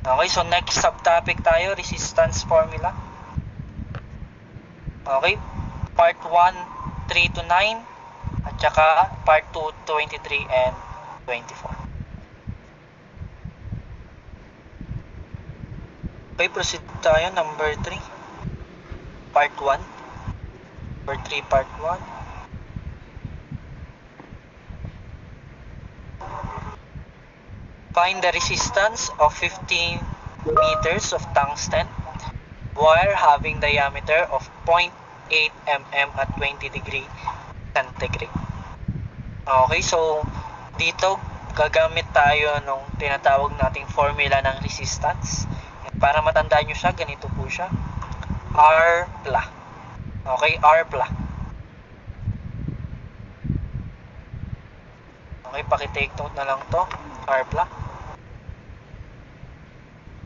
Okay, so next subtopic tayo, resistance formula. Okay, part 1, 3 to 9, at saka part 2, 23 and 24. Okay, proceed tayo, number 3, part 1, or 3 part 1. Find the resistance of 15 meters of tungsten wire having diameter of 0.8 mm at 20 degree centigrade. Okay, so dito gagamit tayo nung tinatawag nating formula ng resistance. Para matandaan nyo siya, ganito po siya. R-PLA. Okay, R-PLA. Okay, paki-take note na lang to. R-PLA.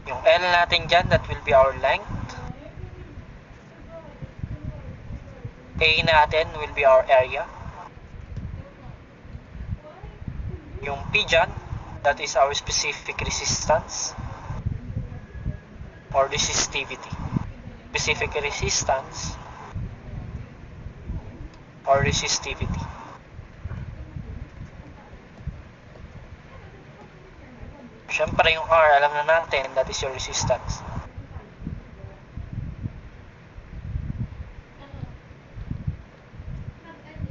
Yung L natin dyan, that will be our length. A natin will be our area. Yung P dyan, that is our specific resistance or resistivity. Specific resistance or resistivity. Siyempre yung R, alam na natin, that is your resistance.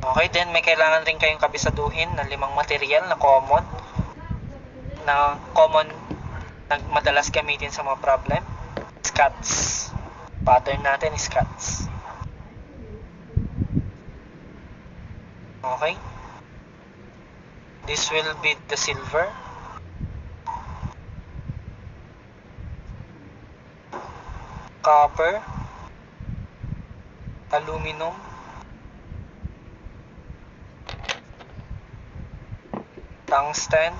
Okay, then may kailangan rin kayong kabisaduhin ng 5 material na common na madalas gamitin sa mga problem. Scots. Pattern natin is Scots. Okay. This will be the silver. Copper. Aluminum. Tungsten.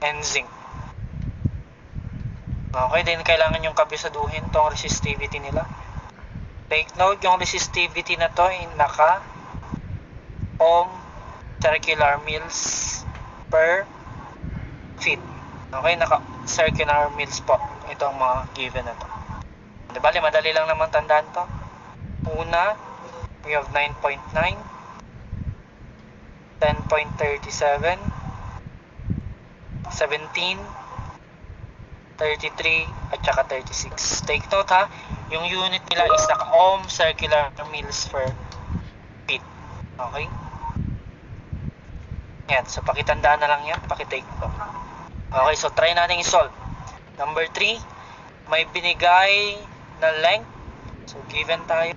And zinc. Okay, then kailangan yung kabisaduhin tong resistivity nila. Take note, yung resistivity na to ay naka ohm circular mils per feet. Okay, naka circular mils po itong mga given na to. Diba, madali lang naman tandaan to. Una, we have 9.9, 10.37, 17, 33, at saka 36. Take note ha, yung unit nila is naka-ohm circular mils per feet. Okay? Yan, so pakitandaan na lang yan, pakitake note. Okay, so try natin i-solve. Number 3, may binigay na length. So given tayo.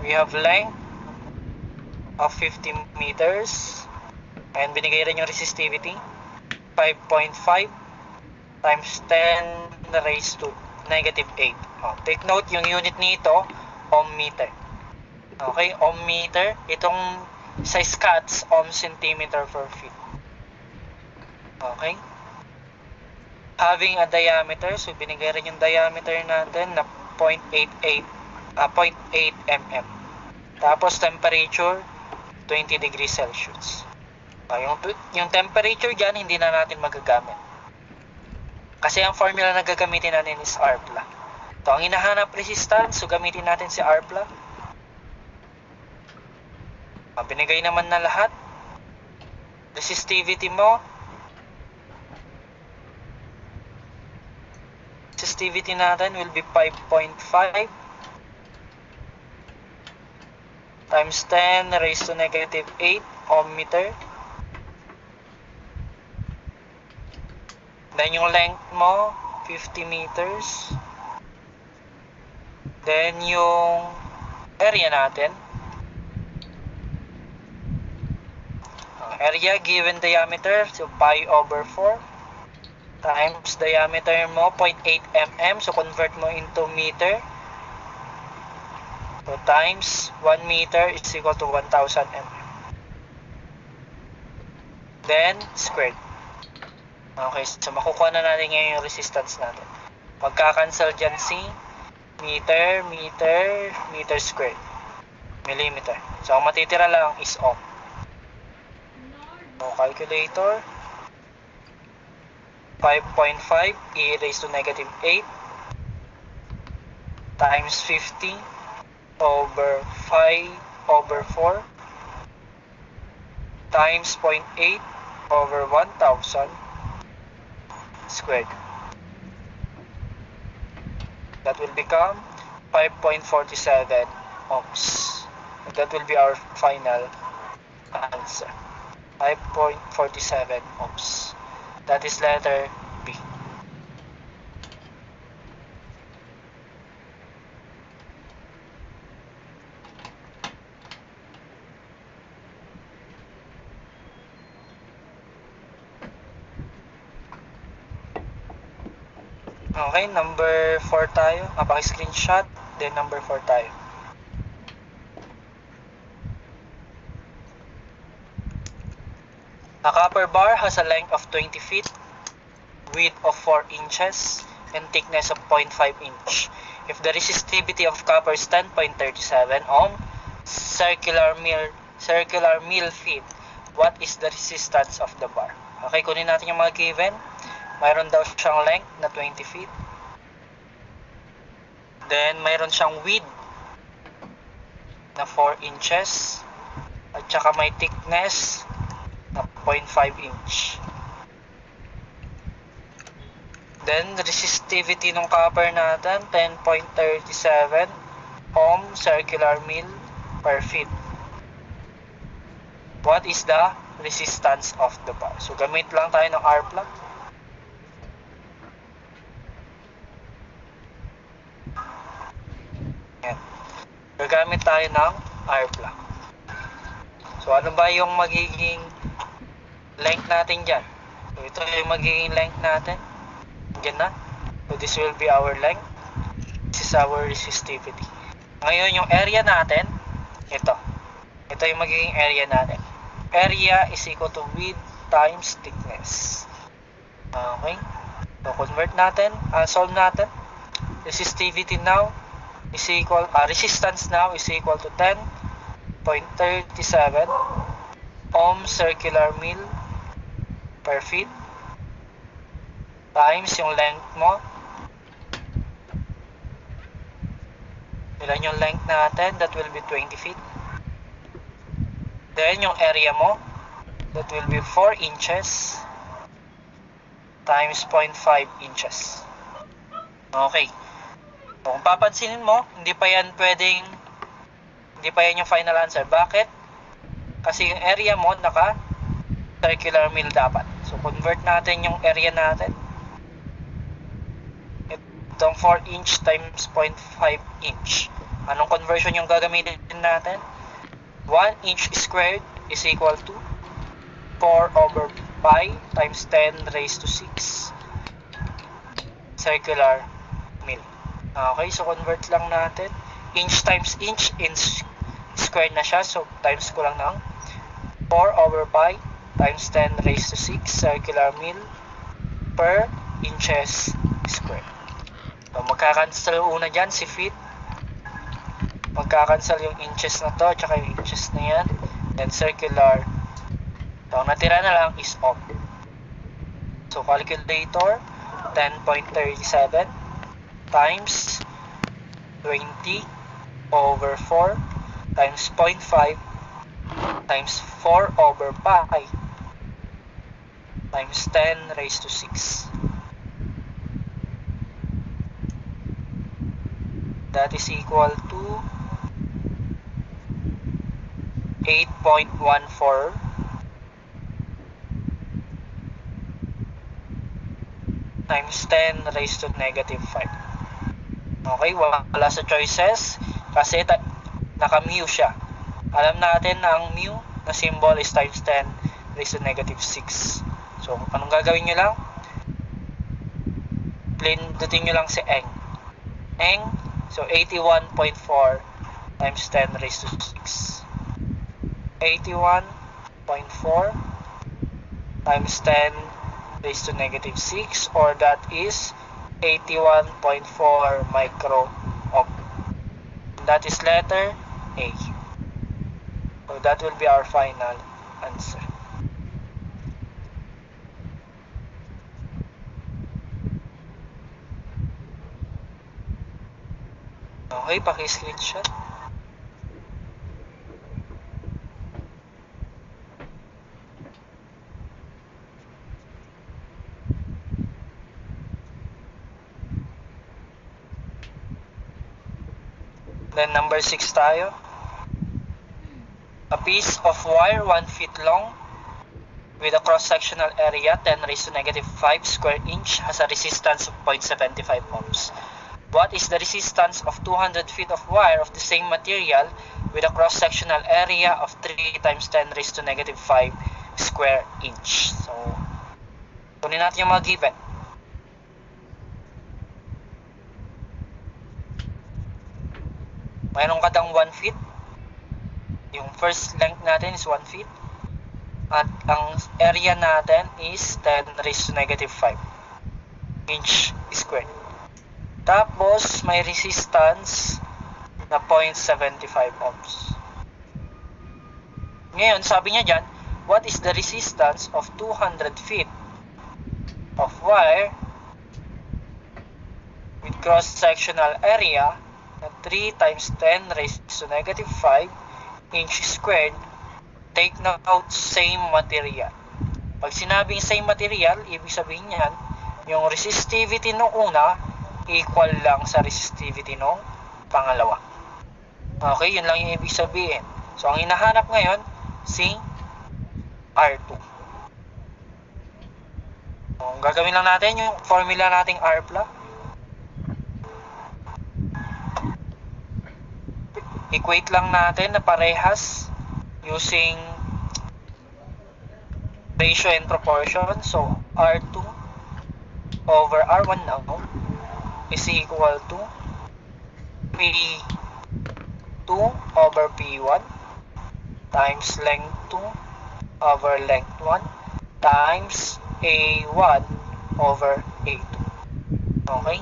We have length of 50 meters. And binigay rin yung resistivity, 5.5 times 10 raised to negative 8. Take note, yung unit nito, ohm meter. Okay, ohm meter. Itong sa Scots, ohm centimeter per feet. Okay. Having a diameter, so binigay rin yung diameter natin na 0.8 mm. Tapos temperature, 20 degrees Celsius. Yung temperature dyan, hindi na natin magagamit. Kasi ang formula na gagamitin natin is R-PLA. Ito, ang hinahanap resistance, so gamitin natin si R-PLA. Binigay naman na lahat. Resistivity mo. Resistivity natin will be 5.5 times 10 raised to negative 8 ohm meter. Then yung length mo, 50 meters. Then yung area natin. Area given diameter, so pi over 4 times diameter mo, 0.8 mm. So convert mo into meter. So times 1 meter is equal to 1,000 mm. Then squared. Okay, so makukuha na natin ngayon yung resistance natin. Magka-cancel dyan si meter, meter, meter squared. Millimeter. So ang matitira lang is ohm. So, calculator, 5.5 e raised to negative 8 times 50 over 5 over 4 times 0.8 over 1000 squared. That will become 5.47 ohms. And that will be our final answer. 5.47 ohms. That is letter B. Okay, number 4 tayo. Paki-screenshot. Then number 4 tayo. A copper bar has a length of 20 feet, width of 4 inches, and thickness of 0.5 inch. If the resistivity of copper is 10.37 ohm, circular mill feet, what is the resistance of the bar? Okay, kunin natin yung mga given. Mayroon daw siyang length na 20 feet. Then, mayroon siyang width na 4 inches. At saka may thickness na 0.5 inch. Then, resistivity ng copper natin, 10.37 ohm circular mill per feet. What is the resistance of the bar? So, gamit lang tayo ng R plug. Yan. Gagamit tayo ng R plug. So, ano ba yung magiging length natin dyan? So, ito yung magiging length natin. Yan na. So, this will be our length. This is our resistivity. Ngayon, yung area natin, ito. Ito yung magiging area natin. Area is equal to width times thickness. Okay? So, convert natin. Solve natin. Resistivity now is equal, resistance now is equal to 10.37 ohm circular mill per feet times yung length mo. Ilan yung length natin? That will be 20 feet. Then yung area mo, that will be 4 inches times 0.5 inches. Okay. So, kung papansinin mo, hindi pa yan yung final answer. Bakit? Kasi yung area mo naka circular mill dapat. So, convert natin yung area natin. Itong 4 inch times 0.5 inch. Anong conversion yung gagamitin natin? 1 inch squared is equal to 4 over pi times 10 raised to 6 circular mill. Okay, so convert lang natin. Inch times inch, squared na siya. So, times ko lang ng 4 over pi times 10 raised to 6 circular mill per inches squared. So, magkakancel una dyan si feet. Magkakancel yung inches na to, tsaka yung inches na yan. Then, circular. So, ang natira na lang is ohm. So, calculator, 10.37 times 20 over 4 times 0.5 times 4 over pi times 10 raised to 6. That is equal to 8.14 times 10 raised to negative 5. Okay, wala sa choices kasi naka-mu siya. Alam natin na ang mu na symbol is times 10 raised to negative 6. So, anong gagawin nyo lang? Pindutin nyo lang si eng. Eng, so 81.4 times 10 raised to 6. 81.4 times 10 raised to negative 6, or that is 81.4 micro ohm. That is letter A. So that will be our final answer. Okay, paki-screenshot. Then number 6 tayo. A piece of wire 1 feet long with a cross-sectional area 10 raised to negative 5 square inch has a resistance of 0.75 ohms. What is the resistance of 200 feet of wire of the same material with a cross-sectional area of 3 times 10 raised to negative 5 square inch? So, kunin natin yung mga given. Mayroon kadang 1 feet. Yung first length natin is 1 feet. At ang area natin is 10 raised to negative 5 inch squared. Tapos, may resistance na 0.75 ohms. Ngayon, sabi niya dyan, what is the resistance of 200 feet of wire with cross-sectional area na 3 times 10 raised to negative 5 inch squared? Take note, same material. Pag sinabing same material, ibig sabihin yan, yung resistivity nung una, equal lang sa resistivity nung pangalawa. Okay, yun lang yung ibig sabihin. So, ang hinahanap ngayon, si R2. So, ang gagawin lang natin, yung formula nating R plug. Equate lang natin na parehas using ratio and proportion. So, R2 over R1 now is equal to P2 over P1 times length 2 over length 1 times A1 over A2. Okay?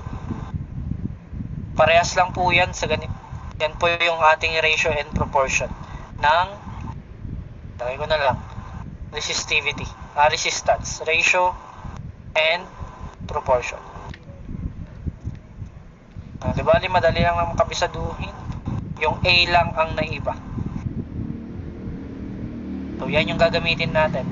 Parehas lang po yan sa ganito. Yan po yung ating ratio and proportion ng, lagay ko na lang, resistivity, resistance, ratio and proportion. Diba, madali lang naman kabisaduhin. Yung A lang ang naiba. So, yan yung gagamitin natin.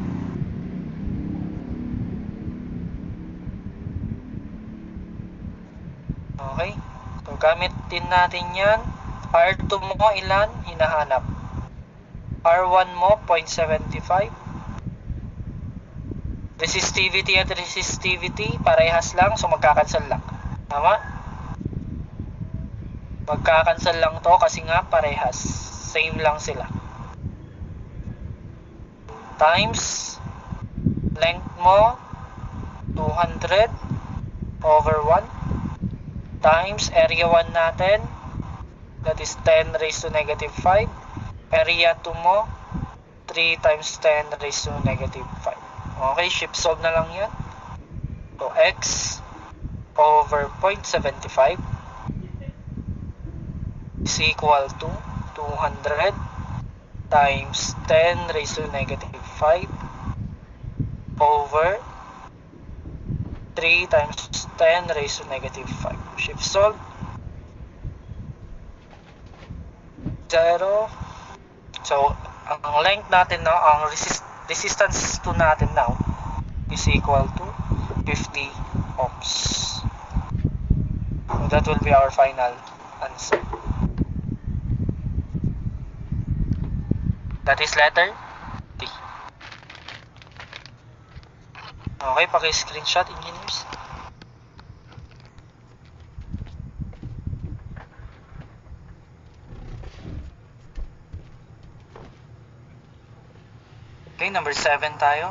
Okay? So, gamitin natin yan. R2 mo ilan? Hinahanap. R1 mo, 0.75. Resistivity at resistivity, parehas lang. So, magkakancel lang. Tama? Magkakancel lang to kasi nga parehas. Same lang sila. Times length mo, 200 over 1. Times area 1 natin, that is 10 raised to negative 5. Area 2 mo, 3 times 10 raised to negative 5. Okay, shift solve na lang yan. So, x over 0.75 is equal to 200 times 10 raised to negative 5 over 3 times 10 raised to negative 5. Shift solve. 0. So, ang length natin now, ang resistance to natin now is equal to 50 ohms. So, that will be our final answer. That is letter D. Okay, paki-screenshot, engineers. Okay, number 7 tayo.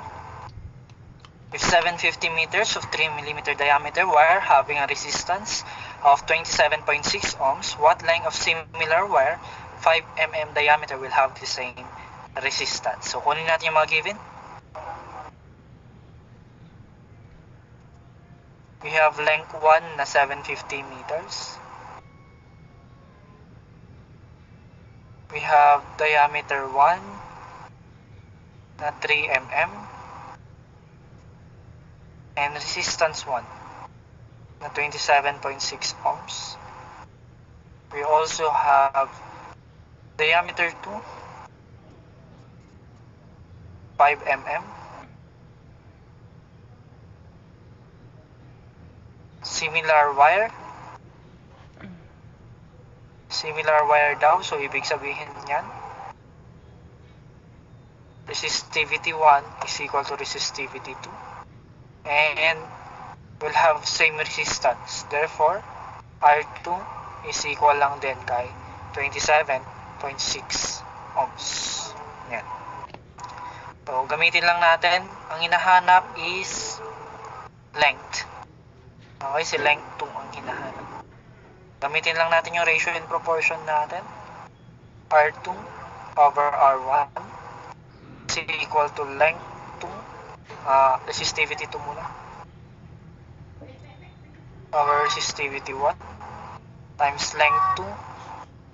With 750 meters of 3 mm diameter wire having a resistance of 27.6 ohms, what length of similar wire 5 mm diameter will have the same resistance? So, kunin natin yung mga given. We have length 1 na 750 meters. We have diameter 1 na 3 mm and resistance 1 na 27.6 ohms. We also have diameter 2, 5 mm. Similar wire. Similar wire daw. So, ibig sabihin yan, resistivity 1 is equal to resistivity 2. And will have same resistance. Therefore, R2 is equal lang din kay 27.6 ohms. Yan. So, gamitin lang natin. Ang hinahanap is length. Okay, si length 2 ang hinahanap. Gamitin lang natin yung ratio and proportion natin. R2 over R1 is equal to length 2. Resistivity 2 muna. Over resistivity 1 times length 2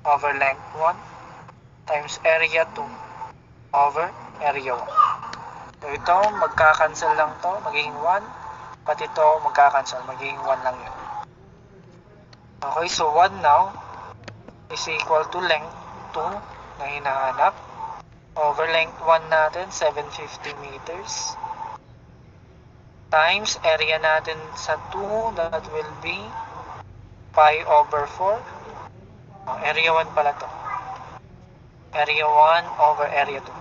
over length 1 times area 2 over area 1. So, ito, magkakancel lang to, magiging 1. Pati ito, magkakancel, magiging 1 lang yun. Okay, so 1 now is equal to length 2 na hinahanap over length 1 natin, 750 meters, times area natin sa 2, that will be pi over 4. Area 1 pala to. Area 1 over area 2.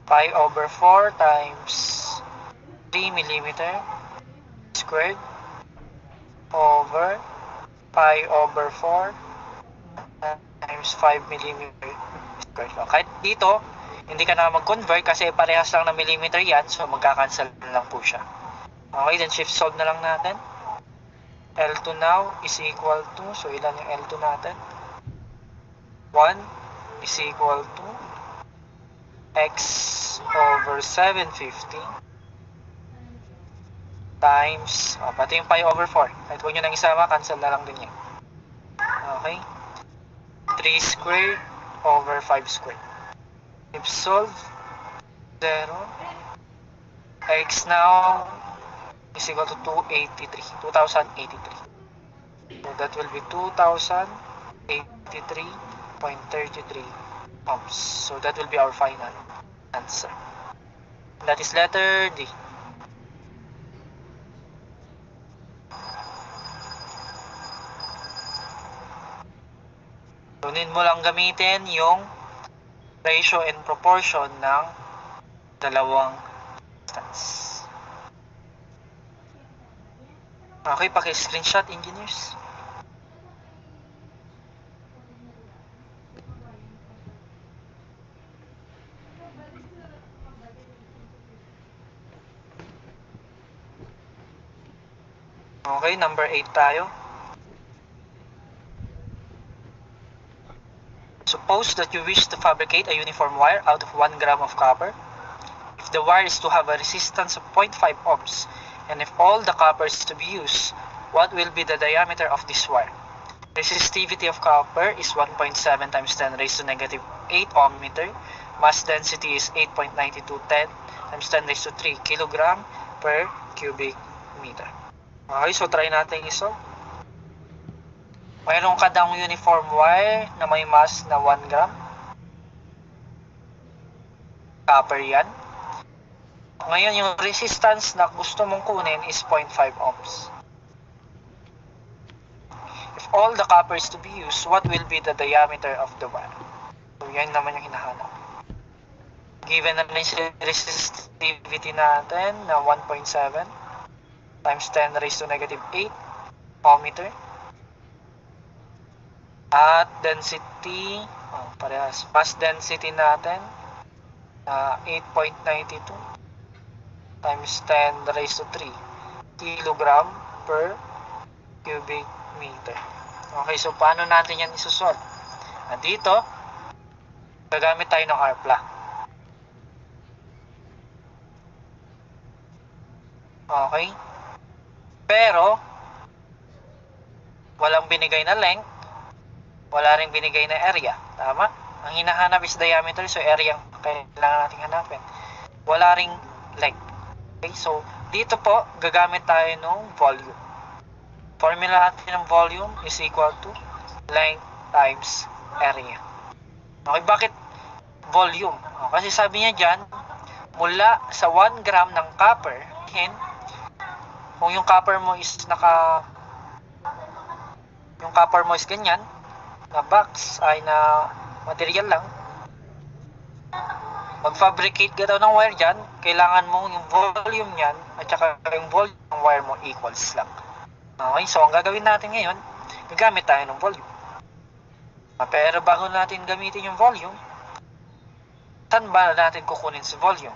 Pi over 4 times 3 millimeter squared over pi over 4 times 5 millimeter squared. So, kahit dito, hindi ka na mag-convert kasi parehas lang na millimeter yan, so magkakancel lang po siya. Okay, then shift solve na lang natin. L2 now is equal to, so ilan yung L2 natin? 1 is equal to x over 750 times, pati yung pi over 4. Kahit huwag nyo nang isama, cancel na lang din yan. Okay? 3 squared over 5 squared. If solve, 0. X now is equal to 2083. So that will be 2083.33 ohms. So that will be our final answer. That is letter D. Tunin mo lang gamitin yung ratio and proportion ng dalawang distance. Okay, paki-screenshot, engineers. Okay, number 8 tayo. Suppose that you wish to fabricate a uniform wire out of 1 gram of copper. If the wire is to have a resistance of 0.5 ohms, and if all the copper is to be used, what will be the diameter of this wire? Resistivity of copper is 1.7 times 10 raised to negative 8 ohm meter. Mass density is 8.9210 times 10 raised to 3 kilogram per cubic meter. Okay, so try natin isolve. Mayroon ka daw uniform wire na may mass na 1 gram. Copper yan. Ngayon, yung resistance na gusto mong kunin is 0.5 ohms. If all the copper is to be used, what will be the diameter of the wire? So, yan naman yung hinahanap. Given na rin yung resistivity natin na 1.7 times 10 raised to negative 8 ohm meter. At density, parehas, mass density natin, 8.92 times 10 raised to 3 kilogram per cubic meter. Okay, so paano natin yan isusolve? Dito, gagamit tayo ng ARPLA. Okay? Pero, walang binigay na length, wala rin binigay na area. Tama? Ang hinahanap is diameter, so area ang kailangan natin hanapin. Wala ring length. Okay, so dito po, gagamit tayo ng volume. Formula natin ng volume is equal to length times area. Okay, bakit volume? Kasi sabi niya dyan, mula sa 1 gram ng copper, kung yung copper mo is yung copper mo is ganyan, na box ay na material lang, mag-fabricate ka daw ng wire dyan, kailangan mo yung volume nyan at saka yung volume ng wire mo equals lang. Okay, so ang gagawin natin ngayon, gagamit tayo ng volume. Pero bago natin gamitin yung volume, saan ba natin kukunin si volume?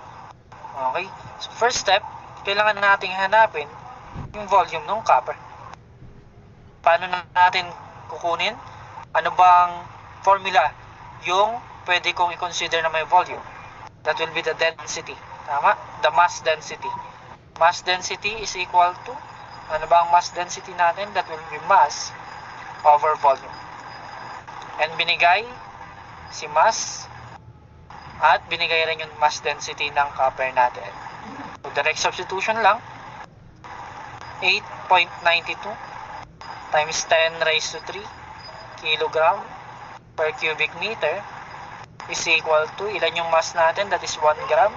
Okay, so first step, kailangan natin hanapin yung volume ng copper. Paano natin kukunin? Ano bang formula yung pwede kong i-consider na may volume? That will be the density. Tama? The mass density. Mass density is equal to, ano ba ang mass density natin? That will be mass over volume. And binigay si mass at binigay rin yung mass density ng copper natin. So direct substitution lang, 8.92 times 10 raised to 3 kilogram per cubic meter is equal to, ilan yung mass natin? That is 1 gram.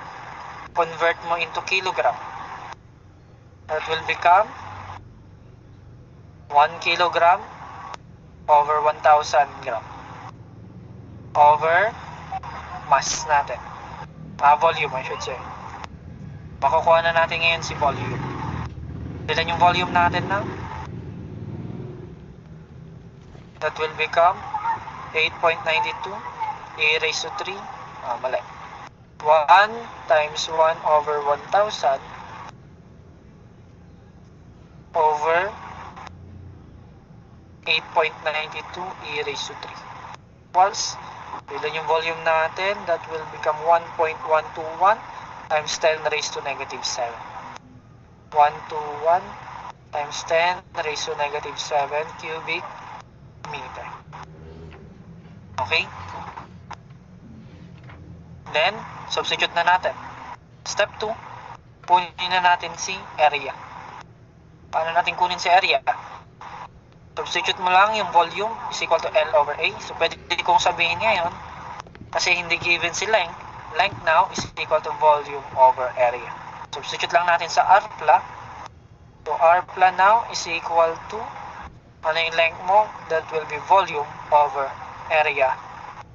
Convert mo into kilogram. That will become 1 kilogram over 1,000 gram over mass natin. Volume, I should say. Makukuha na natin ngayon si volume. Ilan yung volume natin na? That will become 8.92 a raised to 3. Mali. 1 times 1 over 1,000 over 8.92 e raised to 3 equals, ilan yung volume natin? That will become 1.121 times 10 raised to negative 7. 121 times 10 raised to negative 7 cubic meter. Okay? Then, substitute na natin. Step 2, kunin na natin si area. Paano natin kunin si area? Substitute mo lang yung volume is equal to L over A. So, pwede kong sabihin ngayon, kasi hindi given si length, length now is equal to volume over area. Substitute lang natin sa R-pla. So, R-pla now is equal to, ano yung length mo? That will be volume over area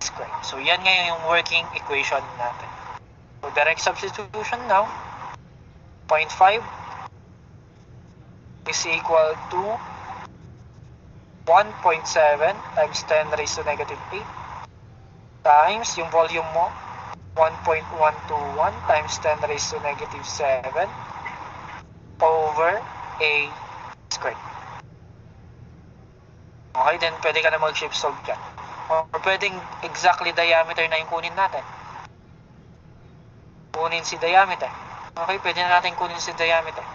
squared. So, yan ngayon yung working equation natin. So, direct substitution now, 0.5 is equal to 1.7 times 10 raised to negative 8 times yung volume mo, 1.121 times 10 raised to negative 7 over A squared. Okay, then pwede ka na mag-shift solve dyan. Or pwedeng exactly diameter na yung kunin natin. Kunin si diameter. Okay, pwede na natin kunin si diameter.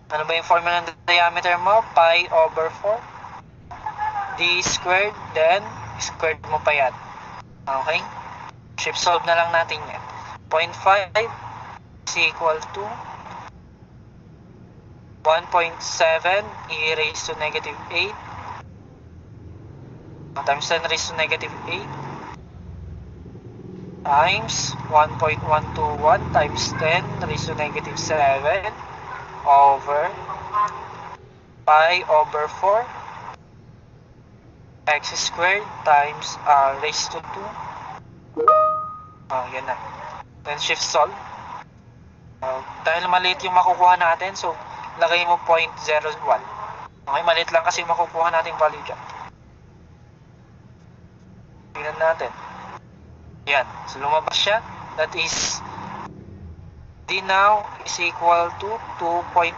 Ano ba yung formula ng diameter mo? Pi over 4 d squared, then squared mo pa yan. Okay? Shift solve na lang natin yan. 0.5 is equal to 1.7 e raised to negative 8 times 10 raised to negative 8 times 1.121 times 10 raised to negative 7 over pi over 4 x squared times r raised to 2. Yan na. Then shift solve. Dahil maliit yung makukuha natin, so lagay mo 0.01. Okay, maliit lang kasi makukuha natin value dyan. Tingnan natin. Yan. So lumabas siya. That is D now is equal to 2.8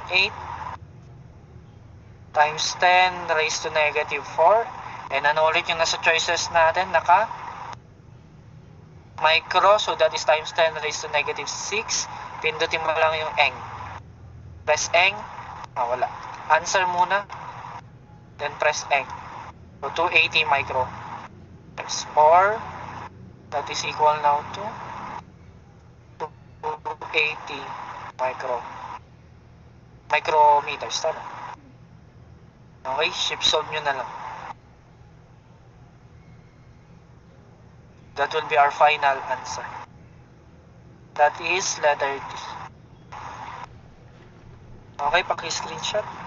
times 10 raised to negative 4. And ano ulit yung nasa choices natin? Naka micro. So that is times 10 raised to negative 6. Pindutin mo lang yung eng. Press eng. Wala. Answer muna. Then press eng. So 280 micro. Times 4. That is equal now to 280 micrometers. Tama. Okay, shift solve nyo na lang. That will be our final answer. That is letter D. Okay, paki-screenshot.